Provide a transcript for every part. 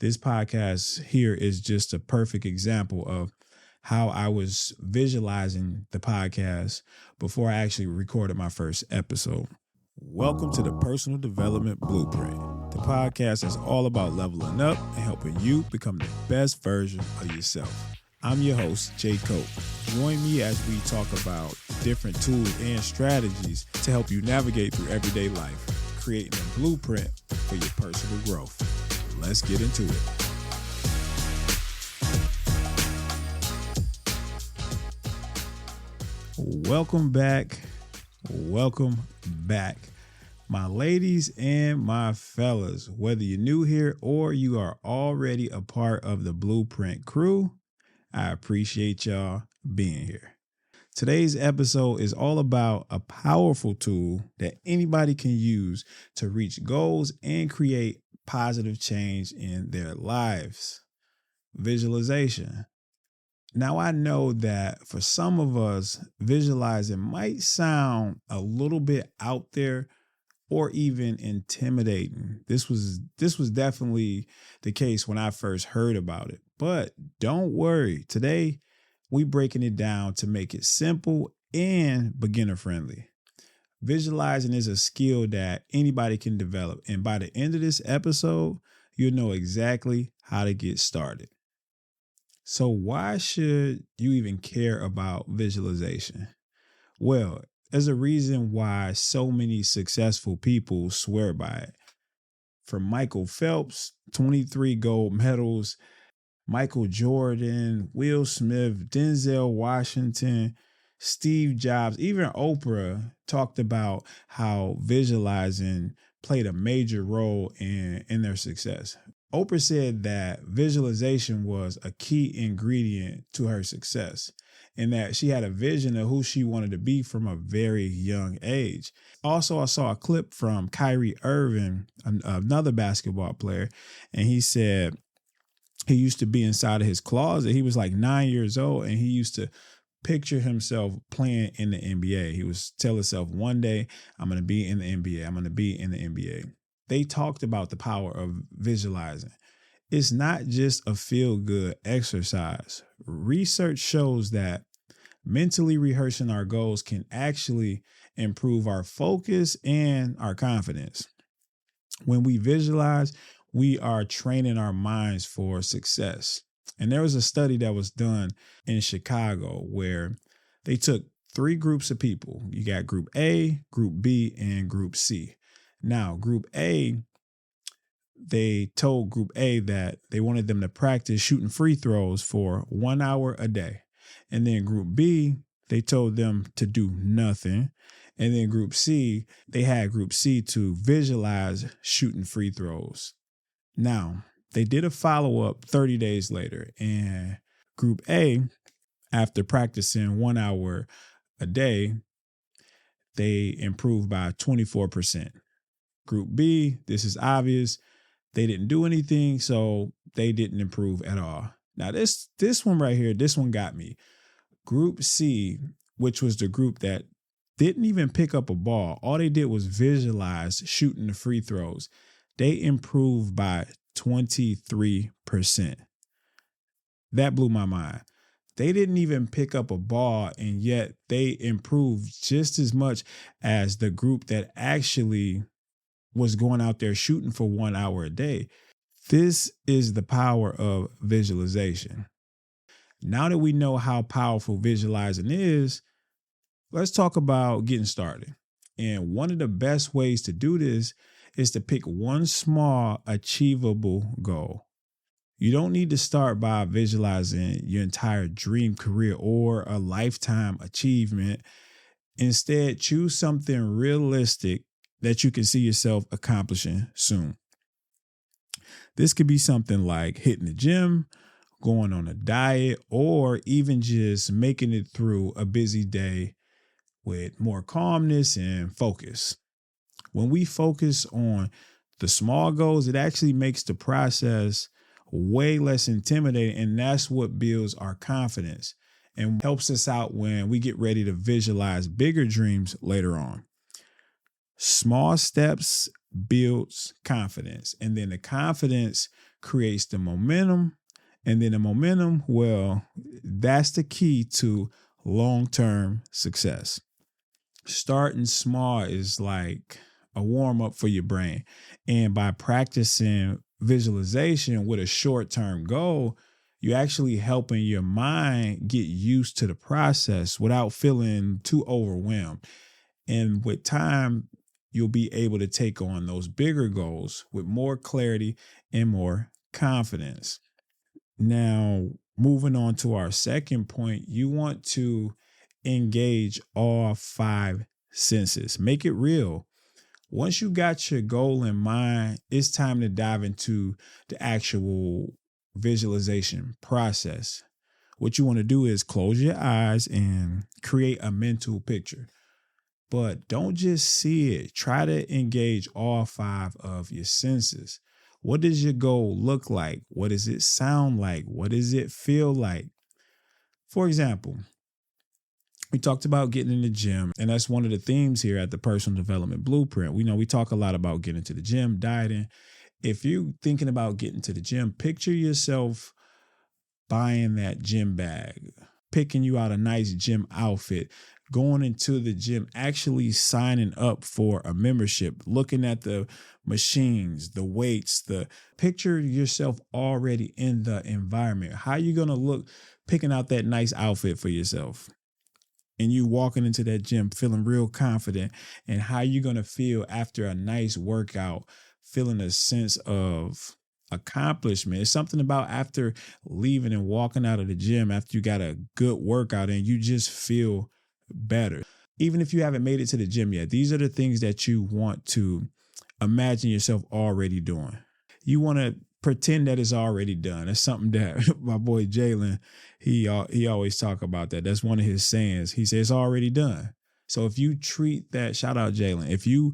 This podcast here is just a perfect example of how I was visualizing the podcast before I actually recorded my first episode. Welcome to the Personal Development Blueprint, the podcast that's all about leveling up and helping you become the best version of yourself. I'm your host, Jay Cope. Join me as we talk about different tools and strategies to help you navigate through everyday life, creating a blueprint for your personal growth. Let's get into it. Welcome back. My ladies and my fellas, whether you're new here or you are already a part of the Blueprint crew, I appreciate y'all being here. Today's episode is all about a powerful tool that anybody can use to reach goals and create positive change in their lives. Visualization. Now, I know that for some of us, visualizing might sound a little bit out there or even intimidating. This was definitely the case when I first heard about it. But don't worry. Today, we breaking it down to make it simple and beginner friendly. Visualizing is a skill that anybody can develop. And by the end of this episode, you'll know exactly how to get started. So why should you even care about visualization? Well, there's a reason why so many successful people swear by it. From Michael Phelps, 23 gold medals, Michael Jordan, Will Smith, Denzel Washington, Steve Jobs, even Oprah talked about how visualizing played a major role in their success. Oprah said that visualization was a key ingredient to her success and that she had a vision of who she wanted to be from a very young age. Also, I saw a clip from Kyrie Irving, another basketball player, and he said he used to be inside of his closet. He was like 9 years old, and he used to picture himself playing in the NBA. He was telling himself, one day I'm going to be in the NBA. I'm going to be in the NBA. They talked about the power of visualizing. It's not just a feel-good exercise. Research shows that mentally rehearsing our goals can actually improve our focus and our confidence. When we visualize, we are training our minds for success. And there was a study that was done in Chicago where they took 3 groups of people. You got Group A, Group B, and Group C. Now, Group A, they told Group A that they wanted them to practice shooting free throws for 1 hour a day. And then Group B, they told them to do nothing. And then Group C, they had Group C to visualize shooting free throws. Now, they did a follow-up 30 days later, and Group A, after practicing 1 hour a day, they improved by 24%. Group B, this is obvious. They didn't do anything, so they didn't improve at all. Now, this one right here, this one got me. Group C, which was the group that didn't even pick up a ball, all they did was visualize shooting the free throws. They improved by 23%. That blew my mind. They didn't even pick up a ball, and yet they improved just as much as the group that actually was going out there shooting for 1 hour a day. This is the power of visualization. Now that we know how powerful visualizing is, let's talk about getting started. And one of the best ways to do this is to pick one small, achievable goal. You don't need to start by visualizing your entire dream career or a lifetime achievement. Instead, choose something realistic that you can see yourself accomplishing soon. This could be something like hitting the gym, going on a diet, or even just making it through a busy day with more calmness and focus. When we focus on the small goals, it actually makes the process way less intimidating, and that's what builds our confidence and helps us out when we get ready to visualize bigger dreams later on. Small steps builds confidence, and then the confidence creates the momentum, and then the momentum, well, that's the key to long-term success. Starting small is like a warm up for your brain. And by practicing visualization with a short term goal, you're actually helping your mind get used to the process without feeling too overwhelmed. And with time, you'll be able to take on those bigger goals with more clarity and more confidence. Now, moving on to our second point, you want to engage all five senses. Make it real. Once you got your goal in mind, it's time to dive into the actual visualization process. What you want to do is close your eyes and create a mental picture. But don't just see it. Try to engage all five of your senses. What does your goal look like? What does it sound like? What does it feel like? For example, we talked about getting in the gym, and that's one of the themes here at the Personal Development Blueprint. We talk a lot about getting to the gym, dieting. If you're thinking about getting to the gym, picture yourself buying that gym bag, picking you out a nice gym outfit, going into the gym, actually signing up for a membership, looking at the machines, the weights, picture yourself already in the environment. How you going to look picking out that nice outfit for yourself? And you walking into that gym feeling real confident, and how you going to feel after a nice workout, feeling a sense of accomplishment. It's something about after leaving and walking out of the gym after you got a good workout and you just feel better. Even if you haven't made it to the gym yet, these are the things that you want to imagine yourself already doing. You want to pretend that it's already done. That's something that my boy Jalen, he always talk about that. That's one of his sayings. He says it's already done. So if you treat that, shout out Jalen, if you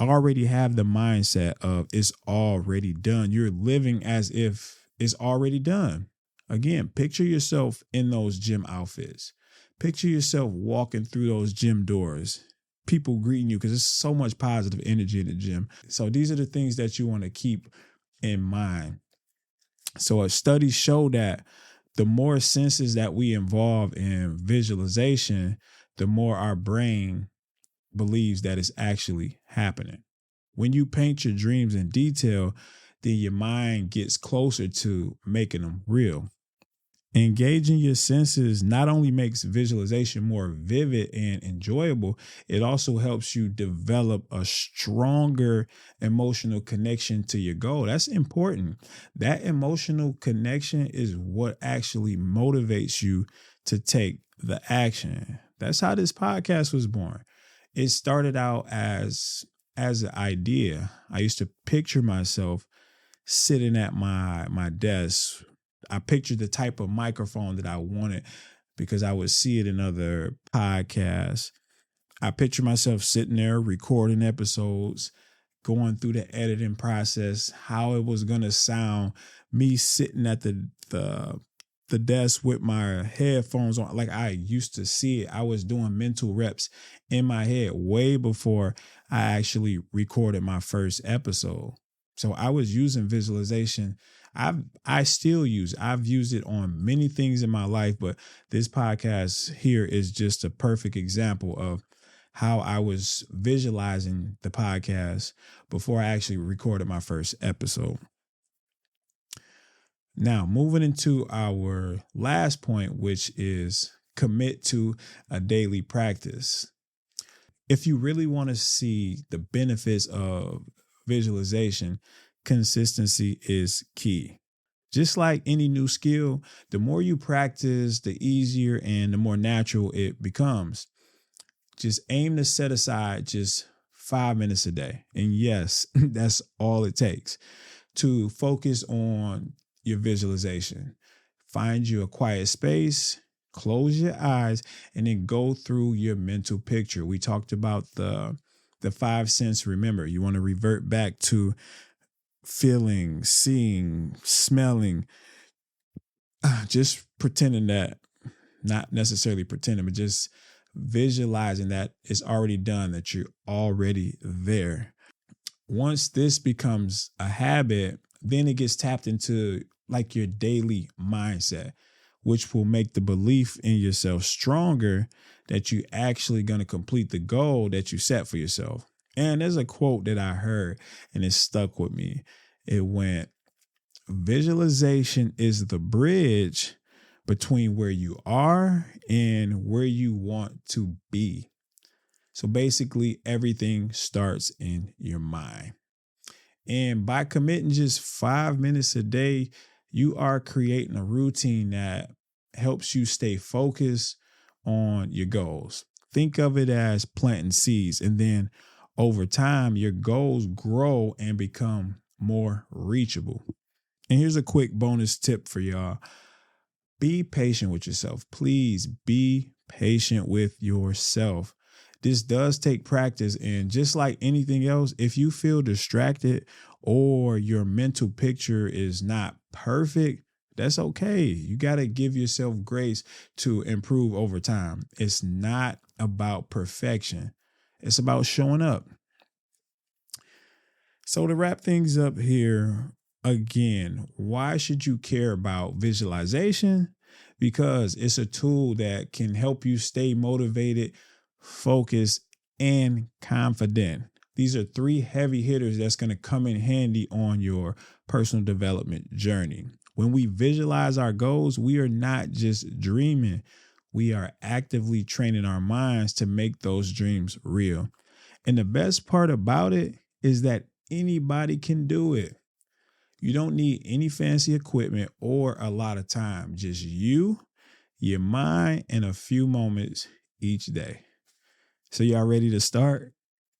already have the mindset of it's already done, you're living as if it's already done. Again, picture yourself in those gym outfits. Picture yourself walking through those gym doors, people greeting you, because there's so much positive energy in the gym. So these are the things that you want to keep in mind. So studies show that the more senses that we involve in visualization, the more our brain believes that it's actually happening. When you paint your dreams in detail, then your mind gets closer to making them real. Engaging your senses not only makes visualization more vivid and enjoyable, it also helps you develop a stronger emotional connection to your goal. That's important. That emotional connection is what actually motivates you to take the action. That's how this podcast was born. It started out as an idea. I used to picture myself sitting at my desk. I pictured the type of microphone that I wanted because I would see it in other podcasts. I picture myself sitting there recording episodes, going through the editing process, how it was going to sound, me sitting at the desk with my headphones on. Like I used to see it. I was doing mental reps in my head way before I actually recorded my first episode. So I was using visualization. I've used it on many things in my life, but this podcast here is just a perfect example of how I was visualizing the podcast before I actually recorded my first episode. Now, moving into our last point, which is commit to a daily practice. If you really want to see the benefits of visualization, consistency is key. Just like any new skill, the more you practice, the easier and the more natural it becomes. Just aim to set aside just 5 minutes a day. And yes, that's all it takes to focus on your visualization. Find you a quiet space, close your eyes, and then go through your mental picture. We talked about the 5 senses. Remember, you want to revert back to feeling, seeing, smelling, just pretending that, not necessarily pretending, but just visualizing that it's already done, that you're already there. Once this becomes a habit, then it gets tapped into like your daily mindset, which will make the belief in yourself stronger that you actually going to complete the goal that you set for yourself. And there's a quote that I heard and it stuck with me. It went, visualization is the bridge between where you are and where you want to be. So basically, everything starts in your mind. And by committing just 5 minutes a day, you are creating a routine that helps you stay focused on your goals. Think of it as planting seeds, and then over time, your goals grow and become more reachable. And here's a quick bonus tip for y'all. Be patient with yourself. Please be patient with yourself. This does take practice. And just like anything else, if you feel distracted or your mental picture is not perfect, that's okay. You got to give yourself grace to improve over time. It's not about perfection. It's about showing up. So to wrap things up here, again, why should you care about visualization? Because it's a tool that can help you stay motivated, focused, and confident. These are 3 heavy hitters that's going to come in handy on your personal development journey. When we visualize our goals, we are not just dreaming. We are actively training our minds to make those dreams real. And the best part about it is that anybody can do it. You don't need any fancy equipment or a lot of time. Just you, your mind, and a few moments each day. So y'all ready to start?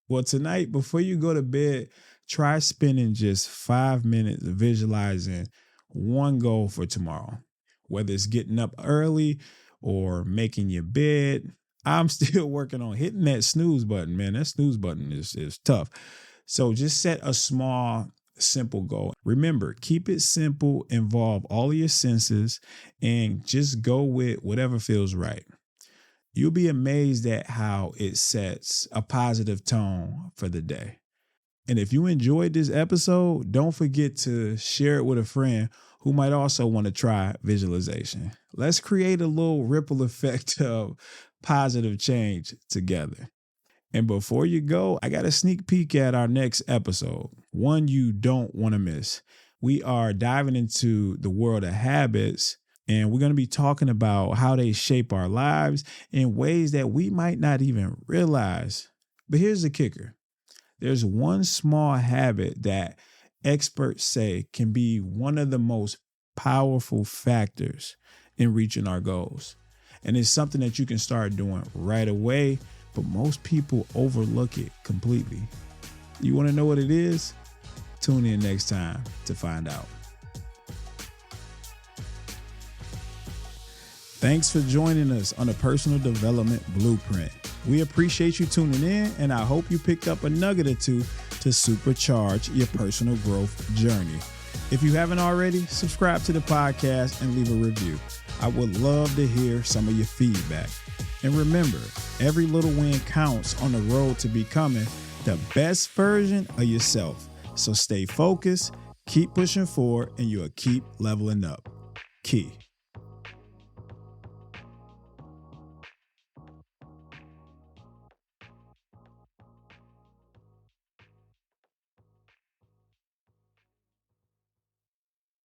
Well, tonight, before you go to bed, try spending just 5 minutes visualizing one goal for tomorrow. Whether it's getting up early or making your bed. I'm still working on hitting that snooze button, man. That snooze button is tough. So just set a small, simple goal. Remember, keep it simple, involve all of your senses, and just go with whatever feels right. You'll be amazed at how it sets a positive tone for the day. And if you enjoyed this episode, don't forget to share it with a friend who might also want to try visualization. Let's create a little ripple effect of positive change together. And before you go, I got a sneak peek at our next episode, one you don't want to miss. We are diving into the world of habits, and we're going to be talking about how they shape our lives in ways that we might not even realize. But here's the kicker. There's one small habit that experts say can be one of the most powerful factors in reaching our goals. And it's something that you can start doing right away, but most people overlook it completely. You want to know what it is? Tune in next time to find out. Thanks for joining us on the Personal Development Blueprint. We appreciate you tuning in, and I hope you picked up a nugget or two to supercharge your personal growth journey. If you haven't already, subscribe to the podcast and leave a review. I would love to hear some of your feedback. And remember, every little win counts on the road to becoming the best version of yourself. So stay focused, keep pushing forward, and you'll keep leveling up. Key.